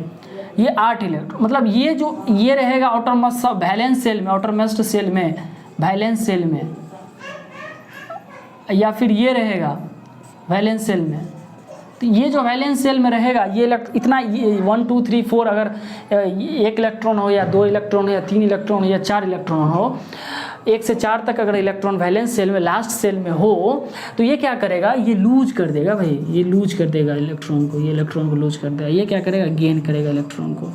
ये 8 इलेक्ट्रॉन। मतलब ये जो ये रहेगा आउटरमोस्ट वैलेंस सेल में, आउटरमोस्ट सेल में, वैलेंस सेल में, या फिर ये रहेगा वैलेंस सेल में। तो ये जो वैलेंस सेल में रहेगा ये इतना 1 2 3 4 अगर 1 इलेक्ट्रॉन हो या 2 इलेक्ट्रॉन हो या 3 इलेक्ट्रॉन हो या 4 इलेक्ट्रॉन हो, 1 से 4 तक अगर इलेक्ट्रॉन वैलेंस सेल में, लास्ट सेल में हो, तो ये क्या करेगा? ये लूज कर देगा भाई, ये लूज कर देगा इलेक्ट्रॉन को, ये इलेक्ट्रॉन को लूज कर देगा। ये क्या करेगा? गेन करेगा इलेक्ट्रॉन को।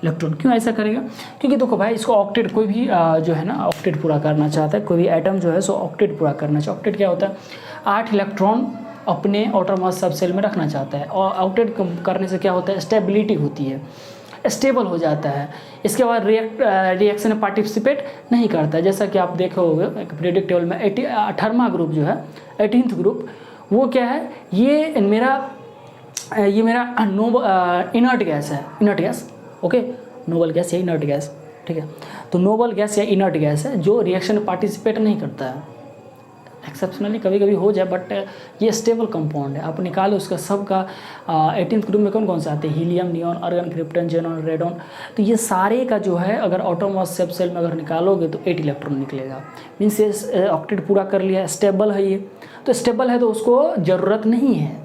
इलेक्ट्रॉन क्यों ऐसा करेगा? क्योंकि देखो भाई, इसको ऑक्टेट, कोई भी जो है ना ऑक्टेट पूरा करना चाहता है, कोई भी एटम जो है सो ऑक्टेट पूरा करना चाहिए। ऑक्टेट क्या होता है? 8 इलेक्ट्रॉन अपने आउटरमोस्ट सब सेल में रखना चाहता है। और ऑक्टेट करने से क्या होता है? स्टेबिलिटी होती है, स्टेबल हो जाता है। इसके बाद रिएक्शन में पार्टिसिपेट नहीं करता है। जैसा कि आप देखे होंगे एक पीरियोडिक टेबल में 18वां ग्रुप जो है, 18th ग्रुप, वो क्या है? ये मेरा इनर्ट गैस है, inert gas, okay, noble gas या इनर्ट गैस, ठीक है। तो नोबल गैस या इनर्ट गैस है जो रिएक्शन में पार्टिसिपेट नहीं करता है, एक्सेप्शनली कभी कभी हो जाए, बट ये स्टेबल कंपाउंड है। आप निकालो उसका सबका 18th ग्रुप में कौन कौन से आते हैं, helium, neon, argon, krypton, xenon, radon. तो ये सारे का जो है अगर ऑटोनॉमस सेल में अगर निकालोगे तो 8 इलेक्ट्रॉन निकलेगा। मीन्स ये ऑक्टेट पूरा कर लिया, स्टेबल है ये। तो स्टेबल है तो उसको ज़रूरत नहीं है,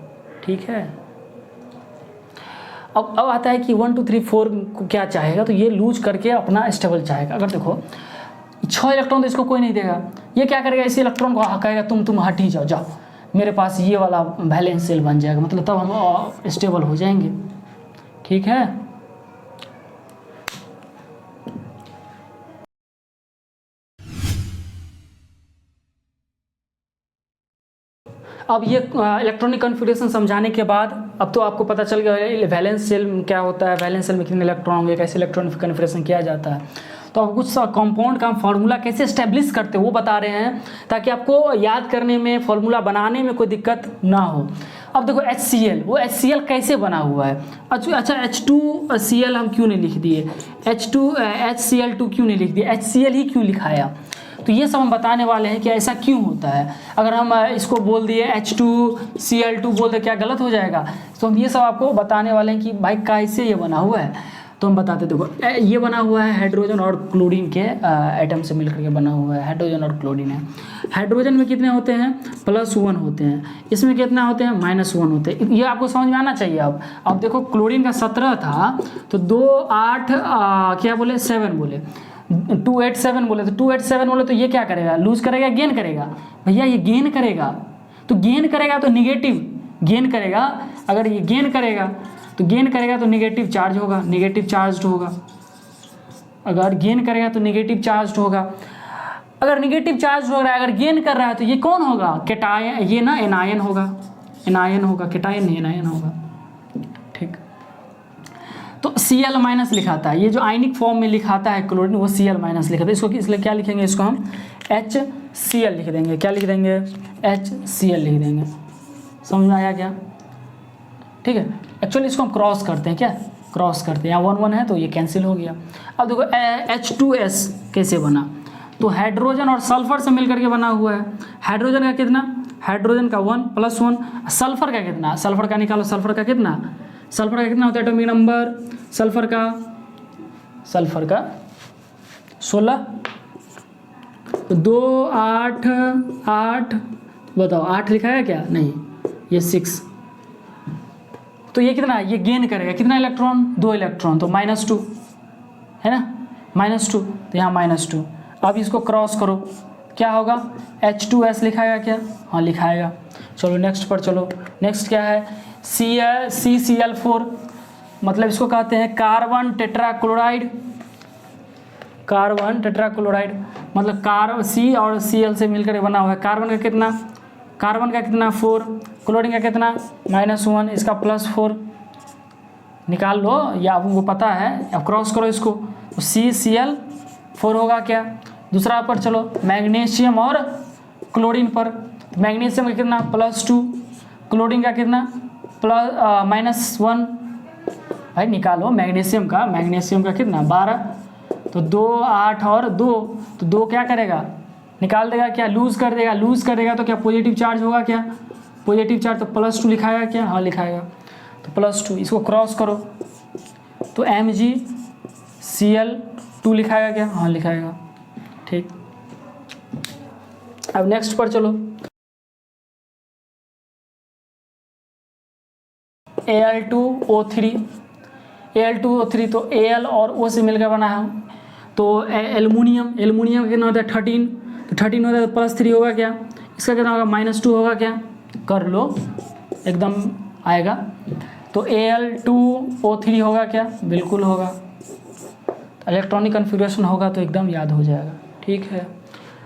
ठीक है। अब आता है कि 1 2 3 4 को क्या चाहेगा, तो ये लूज करके अपना स्टेबल चाहेगा। अगर देखो 6 इलेक्ट्रॉन तो इसको कोई नहीं देगा, ये क्या करेगा, इसी इलेक्ट्रॉन को कहेगा तुम हट ही जाओ, मेरे पास ये वाला वैलेंस सेल बन जाएगा, मतलब तब हम स्टेबल हो जाएंगे, ठीक है। अब ये इलेक्ट्रॉनिक कॉन्फ़िगरेशन समझाने के बाद अब तो आपको पता चल गया वैलेंस सेल क्या होता है, वैलेंस सेल में कितने इलेक्ट्रॉन होंगे, कैसे इलेक्ट्रॉनिक कॉन्फ़िगरेशन किया जाता है। तो आप कुछ कंपाउंड का फार्मूला कैसे इस्टेब्लिश करते हैं वो बता रहे हैं, ताकि आपको याद करने में, फार्मूला बनाने में कोई दिक्कत ना हो। अब देखो HCl, वो HCl कैसे बना हुआ है। अच्छा H2Cl हम क्यों नहीं लिख दिए, HCl2 क्यों नहीं लिख दिए, HCl ही क्यों लिखाया। तो ये सब हम बताने वाले हैं कि ऐसा क्यों होता है। अगर हम इसको बोल दिए H2Cl2 बोल दे क्या गलत हो जाएगा, तो हम ये सब आपको बताने वाले हैं कि भाई कैसे ये बना हुआ है। तो हम बताते, देखो ये बना हुआ है हाइड्रोजन और क्लोरीन के एटम से मिलकर के बना हुआ है, हाइड्रोजन और क्लोरीन है। हाइड्रोजन में कितने होते हैं, +1 होते हैं, इसमें कितना होते हैं, -1 होते हैं। ये आपको समझ में आना चाहिए। अब देखो क्लोरीन का 17 था, तो 2 8 क्या बोले 7 बोले, 287 बोले, तो 287 बोले तो ये क्या करेगा, लूज करेगा, गेन करेगा। भैया ये गेन करेगा, तो गेन करेगा तो निगेटिव गेन करेगा। अगर ये गेन करेगा तो निगेटिव चार्ज होगा, निगेटिव चार्ज होगा। अगर गेन करेगा तो निगेटिव चार्ज होगा। अगर निगेटिव चार्ज हो रहा है, अगर गेन कर रहा है तो ये कौन होगा, कैटायन, ये ना एनायन होगा, कैटायन नहीं एनायन होगा, ठीक। तो Cl- लिखाता है, ये जो आयनिक फॉर्म में लिखाता है क्लोरीन, वो Cl- लिखाता है। इसको इसलिए क्या लिखेंगे, इसको हम HCl लिख देंगे। क्या लिख देंगे, HCl लिख देंगे। समझ में आया क्या, ठीक है। एक्चुअली इसको हम क्रॉस करते हैं, क्या क्रॉस करते हैं, यहाँ 1 1 है तो ये कैंसिल हो गया। अब देखो H2S कैसे बना, तो हाइड्रोजन और सल्फर से मिलकर के बना हुआ है। हाइड्रोजन का कितना, हाइड्रोजन का 1 +1, सल्फर का कितना, सल्फर का निकालो, सल्फर का कितना होता है एटॉमिक नंबर, सल्फर का 16, 2 8 8, बताओ 8 लिखा है क्या, नहीं, ये 6। तो ये कितना, ये गेन करेगा कितना इलेक्ट्रॉन, 2 इलेक्ट्रॉन, तो -2 है ना, -2, तो यहाँ -2। अब इसको क्रॉस करो, क्या होगा, H2S लिखाएगा क्या, हाँ लिखाएगा। चलो नेक्स्ट पर चलो, नेक्स्ट क्या है, CCl4, मतलब इसको कहते हैं कार्बन टेट्राक्लोराइड। मतलब C और Cl से मिलकर बना हुआ है। कार्बन का कितना 4, क्लोरीन का कितना -1, इसका +4 निकाल लो, या आपको पता है। अब क्रॉस करो इसको, तो CCl4 होगा क्या। दूसरा पर चलो, मैग्नीशियम और क्लोरीन पर। मैग्नीशियम का कितना +2, क्लोरीन का कितना -1। भाई निकालो मैग्नीशियम का कितना 12, तो 2 8 और 2, तो 2 क्या करेगा, निकाल देगा क्या, लूज कर देगा तो क्या पॉजिटिव चार्ज होगा, क्या पॉजिटिव चार्ज, तो +2 लिखाएगा क्या, हाँ लिखाएगा, तो +2। इसको क्रॉस करो तो MgCl2 लिखाएगा क्या, हाँ लिखाएगा, ठीक। अब नेक्स्ट पर चलो, Al2O3, तो Al और O से मिलकर बना है। तो एल्युमिनियम कितना होता है 13, तो 13 होता है तो +3 होगा क्या, इसका कितना होगा -2 होगा क्या, कर लो एकदम आएगा। तो Al2O3 होगा क्या, बिल्कुल होगा। इलेक्ट्रॉनिक कॉन्फ़िगरेशन होगा तो एकदम याद हो जाएगा, ठीक है।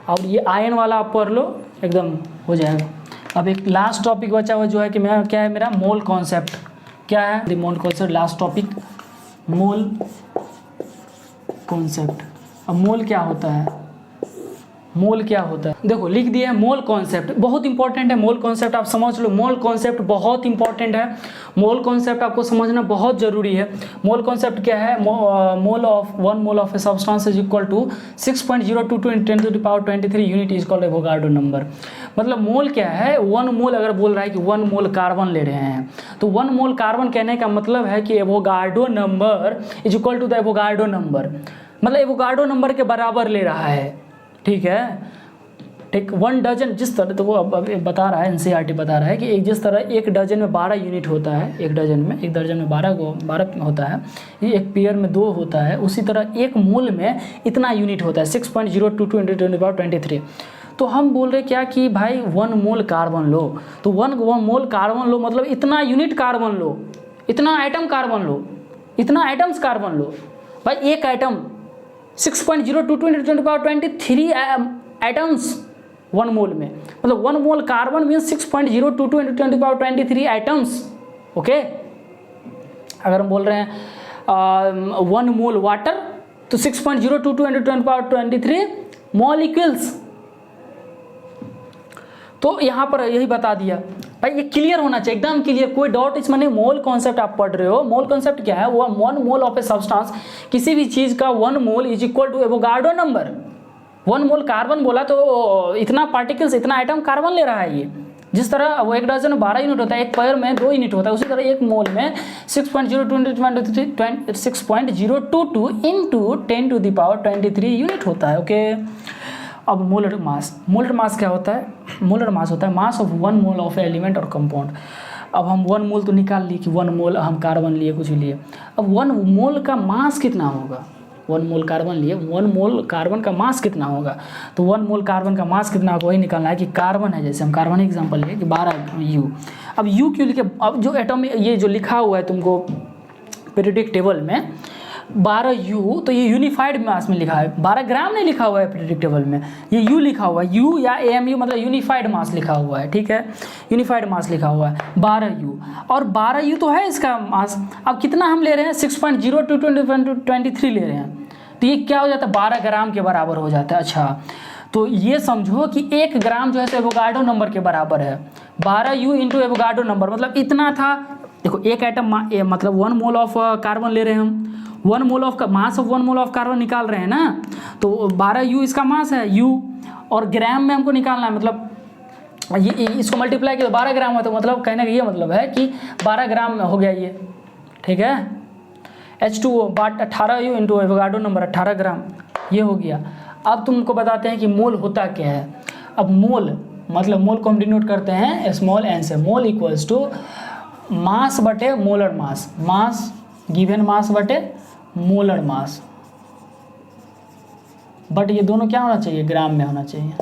और ये आयन वाला आप पढ़ लो, एकदम हो जाएगा। अब एक लास्ट टॉपिक बचा हुआ जो है कि क्या है मेरा मोल कॉन्सेप्ट। क्या है mole concept, last topic mole concept. अब मोल क्या होता है, मोल क्या होता है, देखो लिख दिया है मोल कॉन्सेप्ट, बहुत इंपॉर्टेंट है मोल कॉन्सेप्ट, आप समझ लो मोल कॉन्सेप्ट बहुत इंपॉर्टेंट है, मोल कॉन्सेप्ट आपको समझना बहुत जरूरी है। मोल कॉन्सेप्ट क्या है, mole of 1 mole of a substance is equal to 6.022 × 10⁻23 unit is called Avogadro number. मतलब मोल क्या है, 1 मोल अगर बोल रहा है कि 1 मोल कार्बन ले रहे हैं तो 1 मोल कार्बन कहने का मतलब है कि Avogadro number is equal to the Avogadro number, मतलब एवोगाड्रो नंबर के बराबर ले रहा है, ठीक है। ठीक 1 डजन जिस तरह, तो वो अब बता रहा है एनसीईआरटी बता रहा है कि जिस तरह 1 डजन में 12 यूनिट होता है, 1 डजन में 1 दर्जन में 12 होता है, ये 1 पेयर में 2 होता है, उसी तरह 1 मोल में इतना यूनिट होता है 6.022 × 10⁻23। तो हम बोल रहे क्या कि भाई 1 मोल कार्बन लो, तो 1 मोल कार्बन लो मतलब इतना यूनिट कार्बन लो, इतना आइटम कार्बन लो, इतना आइटम्स कार्बन लो। भाई एक आइटम 6.022 × 10⁻23 आइटम्स 1 मोल में, मतलब 1 mole carbon means 6.022 × 10⁻23 items, okay. अगर हम बोल रहे हैं 1 मोल वाटर तो 6.022 × 10⁻23 मॉलिक्यूल्स। तो यहाँ पर यही बता दिया भाई, ये क्लियर होना चाहिए, एकदम क्लियर, कोई डाउट इसमें नहीं। मोल कॉन्सेप्ट आप पढ़ रहे हो, मोल कॉन्सेप्ट क्या है, वो 1 मोल ऑफ ए सब्सटेंस, किसी भी चीज़ का 1 mole is equal to Avogadro number. 1 mole carbon बोला तो इतना पार्टिकल्स, इतना आइटम कार्बन ले रहा है ये। जिस तरह वो 1 डजन में 12 यूनिट होता है, 1 पेयर में 2 यूनिट होता है, उसी तरह 1 मोल में 6.022 × 10⁻23 यूनिट होता है, ओके। अब मोलर मास क्या होता है, मोलर मास होता है mass of 1 mole of element और कंपाउंड। अब हम 1 मोल तो निकाल लिए कि 1 मोल हम कार्बन लिए, कुछ लिए। अब 1 मोल का मास कितना होगा, 1 मोल कार्बन लिए, 1 मोल कार्बन का मास कितना होगा, तो 1 मोल कार्बन का मास कितना होगा वही निकालना है कि कार्बन है, जैसे हम कार्बन एग्जांपल लिए कि 12U। अब U क्यों लिखे, अब जो एटम ये जो लिखा हुआ है तुमको पीरियोडिक टेबल में 12U, तो ये यूनिफाइड मास में लिखा है, 12 ग्राम नहीं लिखा हुआ है पीरियोडिक टेबल में, ये U लिखा हुआ है, U या AMU मतलब यूनिफाइड मास लिखा हुआ है, ठीक है, यूनिफाइड मास लिखा हुआ है 12U, और 12U तो है इसका मास। अब कितना हम ले रहे हैं, 6.022 × 10⁻23 ले रहे हैं, तो ये क्या हो जाता है, 12 ग्राम के बराबर हो जाता है। अच्छा, तो ये समझो कि 1 ग्राम जो है तो एवोगाड्रो नंबर के बराबर है, 12U × एवोगाड्रो नंबर, मतलब इतना था। देखो एक आइटम मतलब 1 मोल ऑफ कार्बन ले रहे हैं हम, 1 mole of mass of 1 mole of carbon निकाल रहे हैं ना, तो 12U इसका मास है U, और ग्राम में हमको निकालना है, मतलब ये इसको मल्टीप्लाई किया तो 12 ग्राम है, तो मतलब कहने का ये मतलब है कि 12 ग्राम में हो गया ये, ठीक है। H2O बाट 18U × एवोगाड्रो नंबर 18 ग्राम, ये हो गया। अब तुमको बताते हैं कि मोल होता क्या है। अब मोल मतलब मोल को हम डिनोट करते हैं स्मॉल n से, मोल इक्वल्स टू मास बटे molar mass, mass given mass बटे मोलर मास, बट ये दोनों क्या होना चाहिए, ग्राम में होना चाहिए।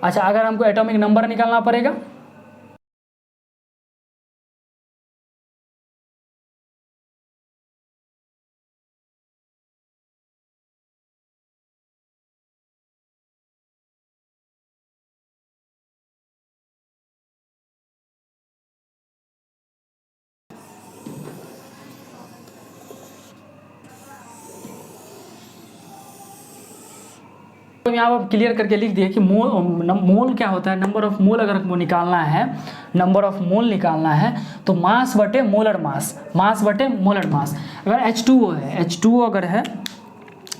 अच्छा, अगर हमको एटॉमिक नंबर निकालना पड़ेगा, तो यहाँ पर क्लियर करके लिख दिया कि मोल क्या होता है, नंबर ऑफ मोल अगर हमको निकालना है, नंबर ऑफ मोल निकालना है तो मास बटे मोलर मास, मास बटे मोलर मास। अगर H2O है, H2O अगर है,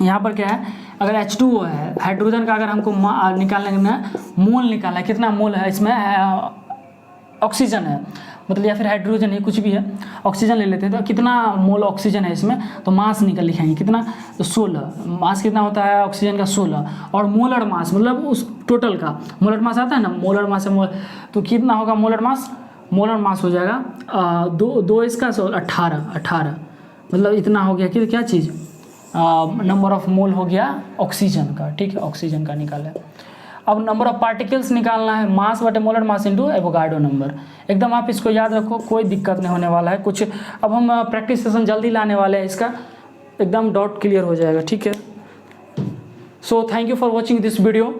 यहाँ पर क्या है, अगर H2O है, हाइड्रोजन का अगर हमको निकालना है, मोल निकालना है, कितना मोल है इसमें, ऑक्सीजन है मतलब, या फिर हाइड्रोजन है, कुछ भी है, ऑक्सीजन ले लेते हैं, तो कितना मोल ऑक्सीजन है इसमें, तो मास निकल लिखेंगे कितना, तो 16, मास कितना होता है ऑक्सीजन का 16, और मोलर मास मतलब उस टोटल का, मोलर मास आता है ना, मोलर मास है तो कितना होगा मोलर मास, मोलर मास हो जाएगा 2 इसका 18 मतलब इतना हो गया कि क्या चीज़, नंबर ऑफ मोल हो गया ऑक्सीजन का, ठीक है, ऑक्सीजन का निकाला। अब नंबर ऑफ पार्टिकल्स निकालना है, मास बटे molar mass into Avogadro number, एकदम आप इसको याद रखो, कोई दिक्कत नहीं होने वाला है कुछ। अब हम प्रैक्टिस सेशन जल्दी लाने वाले हैं, इसका एकदम डाउट क्लियर हो जाएगा, ठीक है। So thank you for watching this video.